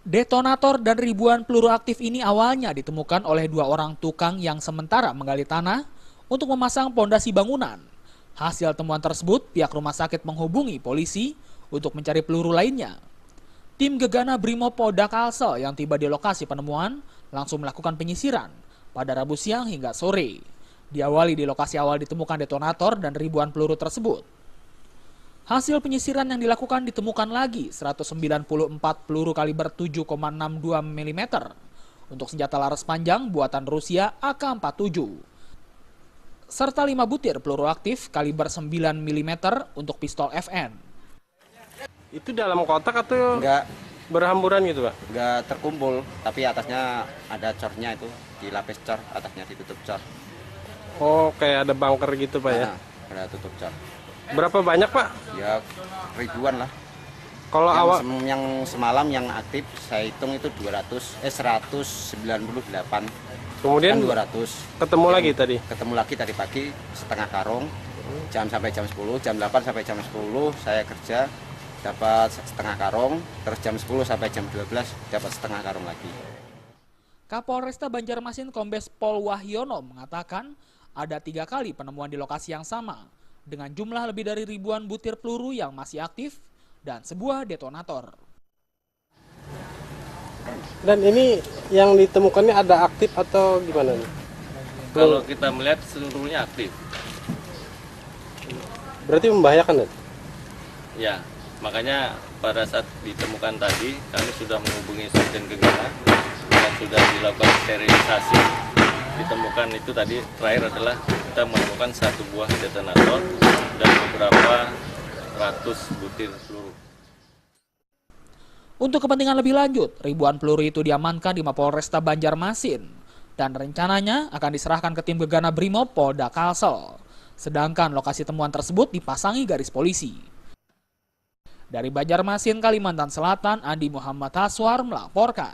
Detonator dan ribuan peluru aktif ini awalnya ditemukan oleh dua orang tukang yang sementara menggali tanah untuk memasang pondasi bangunan. Hasil temuan tersebut, pihak rumah sakit menghubungi polisi untuk mencari peluru lainnya. Tim Gegana Brimopolda Kalsel yang tiba di lokasi penemuan langsung melakukan penyisiran pada Rabu siang hingga sore. Diawali di lokasi awal ditemukan detonator dan ribuan peluru tersebut. Hasil penyisiran yang dilakukan ditemukan lagi 194 peluru kaliber 7,62 mm untuk senjata laras panjang buatan Rusia AK-47, serta 5 butir peluru aktif kaliber 9 mm untuk pistol FN. Itu dalam kotak atau Enggak, berhamburan gitu, Pak? enggak terkumpul, tapi atasnya ada cornya itu, dilapis cor, atasnya ditutup cor. Oh, kayak ada bunker gitu, Pak ya? Nah, ada tutup cor. Berapa banyak, Pak? Ya ribuan lah. Kalau Yang, awal yang semalam yang aktif saya hitung itu 198. kemudian Kan 200. ketemu lagi tadi. Ketemu lagi tadi pagi setengah karung. Sampai jam 10, jam 8 sampai jam 10 saya kerja dapat setengah karung, terus jam 10 sampai jam 12 dapat setengah karung lagi. Kapolresta Banjarmasin Kombes Pol Wahyono mengatakan ada 3 kali penemuan di lokasi yang sama dengan jumlah lebih dari ribuan butir peluru yang masih aktif dan sebuah detonator. Dan ini yang ditemukannya ada aktif atau gimana nih? Kalau kita melihat seluruhnya aktif, Berarti membahayakan, Dan? ya. Makanya pada saat ditemukan tadi, kami sudah menghubungi Sekjen Gegana dan sudah dilakukan sterilisasi. Ditemukan itu tadi, terakhir adalah kita menemukan 1 buah detonator dan beberapa ratus butir peluru. Untuk kepentingan lebih lanjut, ribuan peluru itu diamankan di Mapolresta Banjarmasin dan rencananya akan diserahkan ke tim Gegana Brimopolda Kalsel. Sedangkan lokasi temuan tersebut dipasangi garis polisi. Dari Banjarmasin, Kalimantan Selatan, Andi Muhammad Haswar melaporkan.